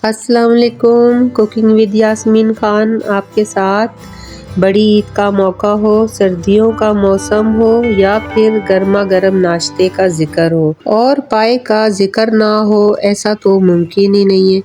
अस्सलाम वालेकुम। Cooking with Yasmin Khan आपके साथ। बड़ी ईद का मौका हो, सर्दियों का मौसम हो या फिर गर्मा गर्म नाश्ते का जिक्र हो और पाए का जिक्र ना हो, ऐसा तो मुमकिन ही नहीं है।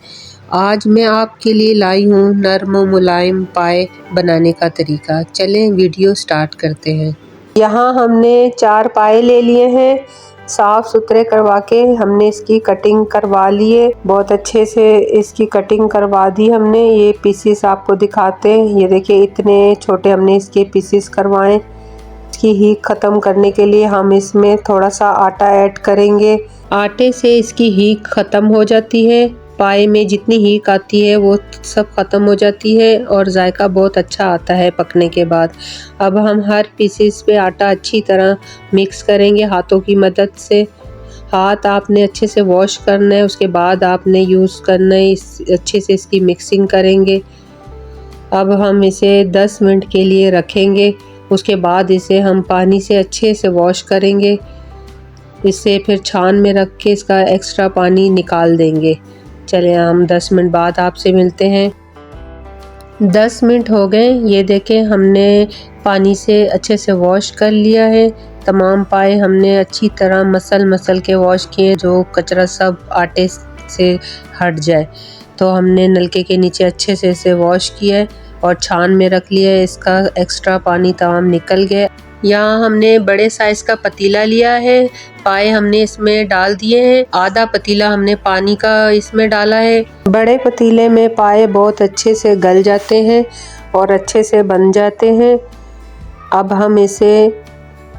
आज मैं आपके लिए लाई हूँ नरम व मुलायम पाए बनाने का तरीका। चलें वीडियो स्टार्ट करते हैं। यहाँ हमने 4 पाए ले लिए हैं। साफ सुथरे करवा के हमने इसकी कटिंग करवा ली है। बहुत अच्छे से इसकी कटिंग करवा दी हमने। ये पीसेस आपको दिखाते हैं। ये देखिए इतने छोटे हमने इसके पीसेस करवाए। इसकी हीट ख़त्म करने के लिए हम इसमें थोड़ा सा आटा ऐड करेंगे। आटे से इसकी हीट ख़त्म हो जाती है। पाए में जितनी हीट आती है वो सब ख़त्म हो जाती है और जायका बहुत अच्छा आता है पकने के बाद। अब हम हर पीसेस पे आटा अच्छी तरह मिक्स करेंगे हाथों की मदद से। हाथ आपने अच्छे से वॉश करना है, उसके बाद आपने यूज़ करना है। अच्छे से इसकी मिक्सिंग करेंगे। अब हम इसे 10 मिनट के लिए रखेंगे। उसके बाद इसे हम पानी से अच्छे से वॉश करेंगे। इसे फिर छान में रख के इसका एक्स्ट्रा पानी निकाल देंगे। चलिए हम 10 मिनट बाद आपसे मिलते हैं। 10 मिनट हो गए। ये देखें हमने पानी से अच्छे से वॉश कर लिया है। तमाम पाए हमने अच्छी तरह मसल के वॉश किए, जो कचरा सब आटे से हट जाए। तो हमने नलके के नीचे अच्छे से इसे वॉश किया है और छान में रख लिया है। इसका एक्स्ट्रा पानी तमाम निकल गया। यहाँ हमने बड़े साइज का पतीला लिया है। पाए हमने इसमें डाल दिए हैं। आधा पतीला हमने पानी का इसमें डाला है। बड़े पतीले में पाए बहुत अच्छे से गल जाते हैं और अच्छे से बन जाते हैं। अब हम इसे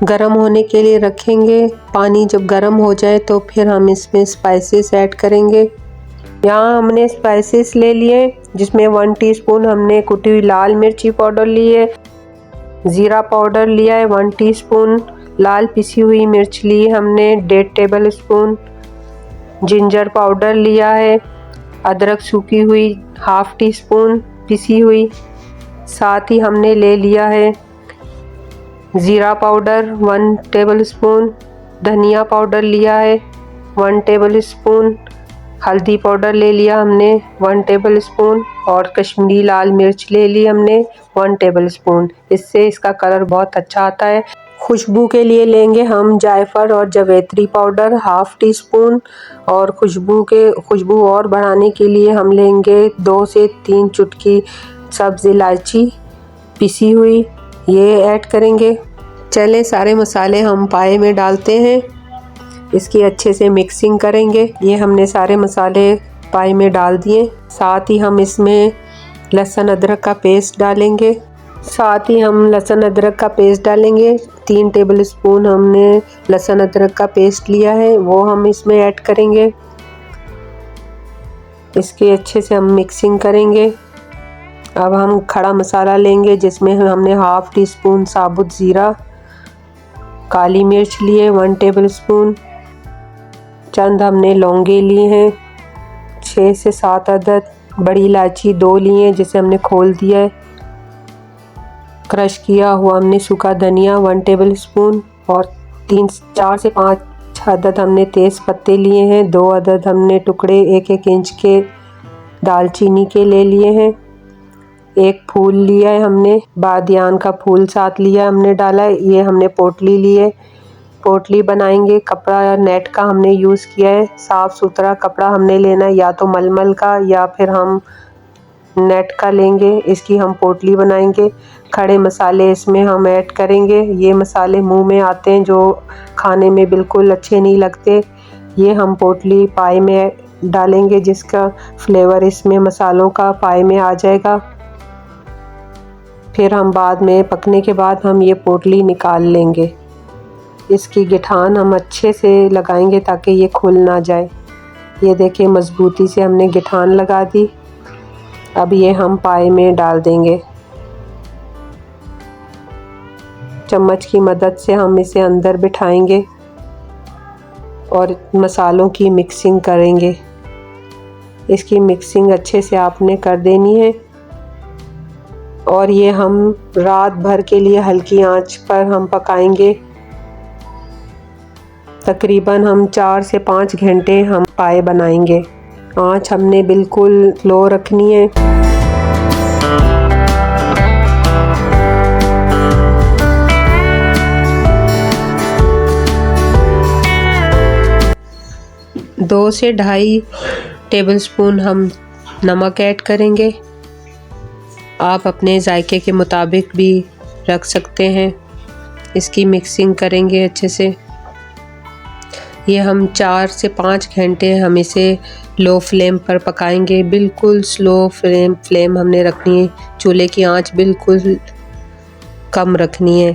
गरम होने के लिए रखेंगे। पानी जब गरम हो जाए तो फिर हम इसमें स्पाइसेस ऐड करेंगे। यहाँ हमने स्पाइसेस ले लिए, जिसमें 1 टीस्पून हमने कुटी हुई लाल मिर्ची पाउडर ली है। ज़ीरा पाउडर लिया है 1 टीस्पून। लाल पिसी हुई मिर्च ली है हमने 1.5 टेबल स्पून। जिंजर पाउडर लिया है। अदरक सूखी हुई 1/2 टीस्पून पिसी हुई। साथ ही हमने ले लिया है ज़ीरा पाउडर 1 टेबल स्पून। धनिया पाउडर लिया है 1 टेबल स्पून। हल्दी पाउडर ले लिया हमने 1 टेबल स्पून और कश्मीरी लाल मिर्च ले ली हमने 1 टेबल स्पून। इससे इसका कलर बहुत अच्छा आता है। खुशबू के लिए लेंगे हम जायफल और जावित्री पाउडर 1/2 टीस्पून और खुशबू और बढ़ाने के लिए हम लेंगे 2 से 3 चुटकी सब्ज़ इलायची पिसी हुई, ये ऐड करेंगे। चले सारे मसाले हम पाए में डालते हैं। इसकी अच्छे से मिक्सिंग करेंगे। ये हमने सारे मसाले पाए में डाल दिए। साथ ही हम इसमें लहसुन अदरक का पेस्ट डालेंगे। 3 टेबल स्पून हमने लहसुन अदरक का पेस्ट लिया है, वो हम इसमें ऐड करेंगे। इसके अच्छे से हम मिक्सिंग करेंगे। अब हम खड़ा मसाला लेंगे, जिसमें हमने 1/2 टीस्पून साबुत ज़ीरा, काली मिर्च लिए 1 टेबल स्पून। चंद हमने लौंगे ली हैं 6 से 7 अदद। बड़ी इलायची 2 ली हैं, जिसे हमने खोल दिया है। क्रश किया हुआ हमने सूखा धनिया 1 टेबल स्पून और 4 से 5 अदद हमने तेज़ पत्ते लिए हैं। 2 अदद हमने टुकड़े 1-1 इंच के दालचीनी के ले लिए हैं। 1 फूल लिया है हमने, बादियान का फूल साथ लिया हमने डाला है। ये हमने पोटली ली है। पोटली बनाएंगे। कपड़ा या नेट का हमने यूज़ किया है। साफ़ सुथरा कपड़ा हमने लेना है, या तो मलमल का या फिर हम नेट का लेंगे। इसकी हम पोटली बनाएंगे। खड़े मसाले इसमें हम ऐड करेंगे। ये मसाले मुंह में आते हैं, जो खाने में बिल्कुल अच्छे नहीं लगते। ये हम पोटली पाए में डालेंगे, जिसका फ्लेवर इसमें मसालों का पाए में आ जाएगा। फिर हम बाद में पकने के बाद हम ये पोटली निकाल लेंगे। इसकी गिठान हम अच्छे से लगाएंगे ताकि ये खुल ना जाए। ये देखिए मज़बूती से हमने गिठान लगा दी। अब ये हम पाए में डाल देंगे। चम्मच की मदद से हम इसे अंदर बिठाएंगे और मसालों की मिक्सिंग करेंगे। इसकी मिक्सिंग अच्छे से आपने कर देनी है और ये हम रात भर के लिए हल्की आंच पर हम पकाएंगे। तकरीबन हम 4 से 5 घंटे हम पाए बनाएंगे। आँच हमने बिल्कुल लो रखनी है। दो से 2.5 टेबलस्पून हम नमक ऐड करेंगे। आप अपने जायके के मुताबिक भी रख सकते हैं। इसकी मिक्सिंग करेंगे अच्छे से। ये हम 4 से 5 घंटे हम इसे लो फ्लेम पर पकाएंगे। बिल्कुल स्लो फ्लेम हमने रखनी है। चूल्हे की आंच बिल्कुल कम रखनी है।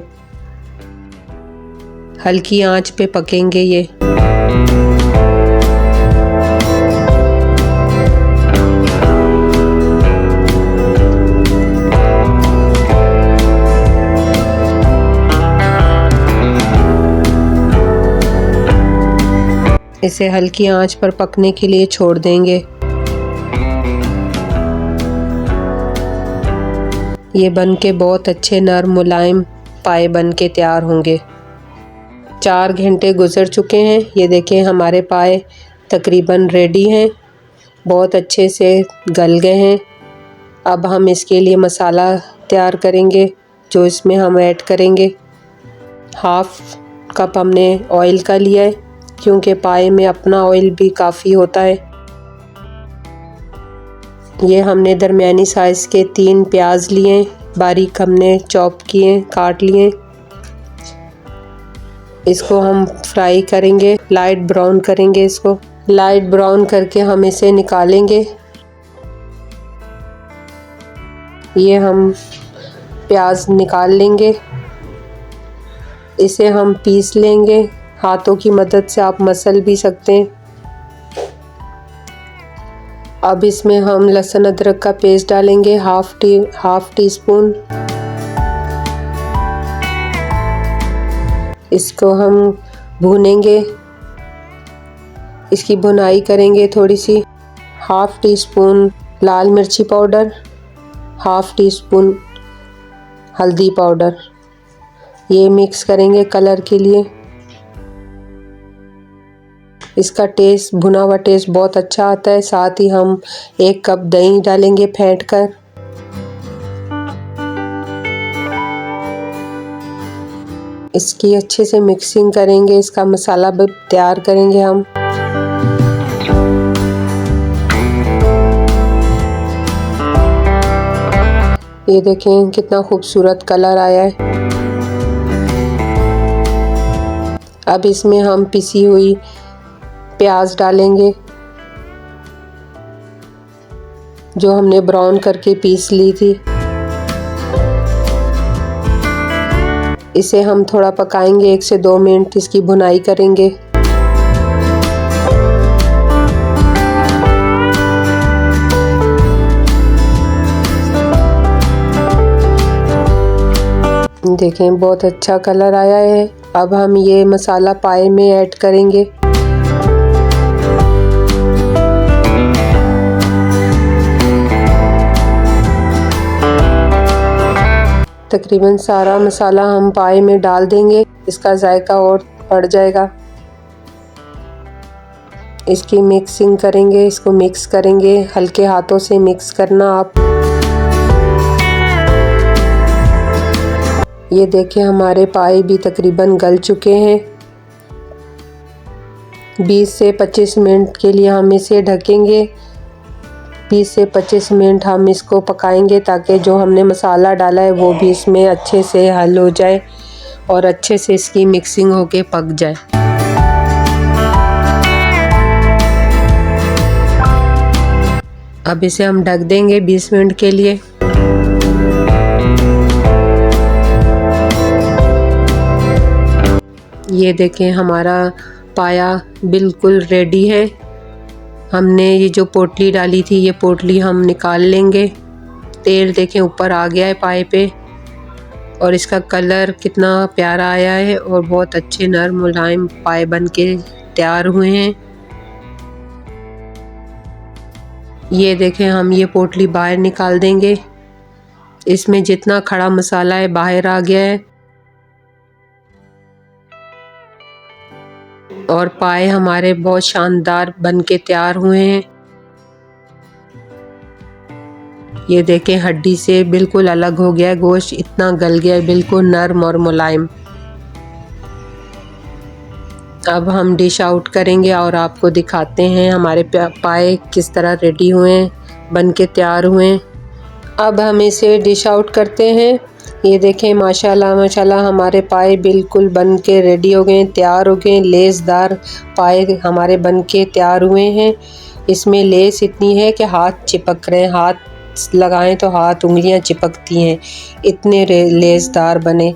हल्की आंच पे पकेंगे ये। इसे हल्की आंच पर पकने के लिए छोड़ देंगे। ये बन के बहुत अच्छे नरम मुलायम पाए बन के तैयार होंगे। 4 घंटे गुजर चुके हैं। ये देखें हमारे पाए तकरीबन रेडी हैं, बहुत अच्छे से गल गए हैं। अब हम इसके लिए मसाला तैयार करेंगे जो इसमें हम ऐड करेंगे। 1/2 कप हमने ऑयल का लिया है क्योंकि पाए में अपना ऑयल भी काफ़ी होता है। ये हमने दरमियानी साइज़ के 3 प्याज लिए, बारीक हमने चॉप किए, काट लिए। इसको हम फ्राई करेंगे, लाइट ब्राउन करेंगे। इसको लाइट ब्राउन करके हम इसे निकालेंगे। ये हम प्याज निकाल लेंगे। इसे हम पीस लेंगे। हाथों की मदद से आप मसल भी सकते हैं। अब इसमें हम लहसुन अदरक का पेस्ट डालेंगे, हाफ टी स्पून। इसको हम भूनेंगे, इसकी भुनाई करेंगे थोड़ी सी। 1/2 टी स्पून लाल मिर्ची पाउडर, 1/2 टी स्पून हल्दी पाउडर। ये मिक्स करेंगे कलर के लिए। इसका टेस्ट, भुना हुआ टेस्ट बहुत अच्छा आता है। साथ ही हम 1 कप दही डालेंगे फेंट कर। इसकी अच्छे से मिक्सिंग करेंगे। इसका मसाला भी तैयार करेंगे हम। ये देखें कितना खूबसूरत कलर आया है। अब इसमें हम पिसी हुई प्याज डालेंगे जो हमने ब्राउन करके पीस ली थी। इसे हम थोड़ा पकाएंगे, 1 से 2 मिनट इसकी भुनाई करेंगे। देखें बहुत अच्छा कलर आया है। अब हम ये मसाला पाए में ऐड करेंगे। तकरीबन सारा मसाला हम पाए में डाल देंगे। इसका जायका और बढ़ जाएगा। इसकी मिक्सिंग करेंगे, इसको मिक्स करेंगे। हल्के हाथों से मिक्स करना आप। ये देखें हमारे पाए भी तकरीबन गल चुके हैं। 20 से 25 मिनट के लिए हम इसे ढकेंगे। 20 से 25 मिनट हम इसको पकाएंगे ताकि जो हमने मसाला डाला है वो भी इसमें अच्छे से हल हो जाए और अच्छे से इसकी मिक्सिंग होके पक जाए। अब इसे हम ढक देंगे 20 मिनट के लिए। ये देखें हमारा पाया बिल्कुल रेडी है। हमने ये जो पोटली डाली थी, ये पोटली हम निकाल लेंगे। तेल देखें ऊपर आ गया है पाए पे और इसका कलर कितना प्यारा आया है और बहुत अच्छे नरम मुलायम पाए बन के तैयार हुए हैं। ये देखें हम ये पोटली बाहर निकाल देंगे। इसमें जितना खड़ा मसाला है बाहर आ गया है और पाए हमारे बहुत शानदार बन के तैयार हुए हैं। ये देखें हड्डी से बिल्कुल अलग हो गया है गोश्त, इतना गल गया है, बिल्कुल नरम और मुलायम। अब हम डिश आउट करेंगे और आपको दिखाते हैं हमारे पाए किस तरह रेडी हुए हैं, बन के तैयार हुए हैं। अब हम इसे डिश आउट करते हैं। ये देखें माशाल्लाह माशाल्लाह हमारे पाए बिल्कुल बन के रेडी हो गए हैं, तैयार हो गए हैं। लेसदार पाए हमारे बन के तैयार हुए हैं। इसमें लेस इतनी है कि हाथ चिपक रहे हैं, हाथ लगाएं तो हाथ उंगलियां चिपकती हैं, इतने लेसदार बने।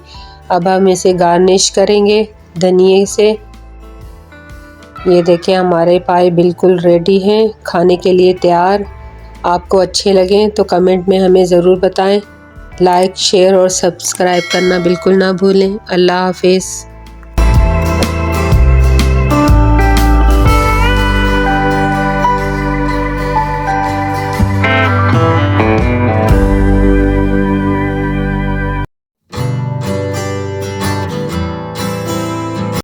अब हम इसे गार्निश करेंगे धनिए से। ये देखें हमारे पाए बिल्कुल रेडी हैं, खाने के लिए तैयार। आपको अच्छे लगें तो कमेंट में हमें ज़रूर बताएं। लाइक शेयर और सब्सक्राइब करना बिल्कुल ना भूलें। अल्लाह हाफिज़।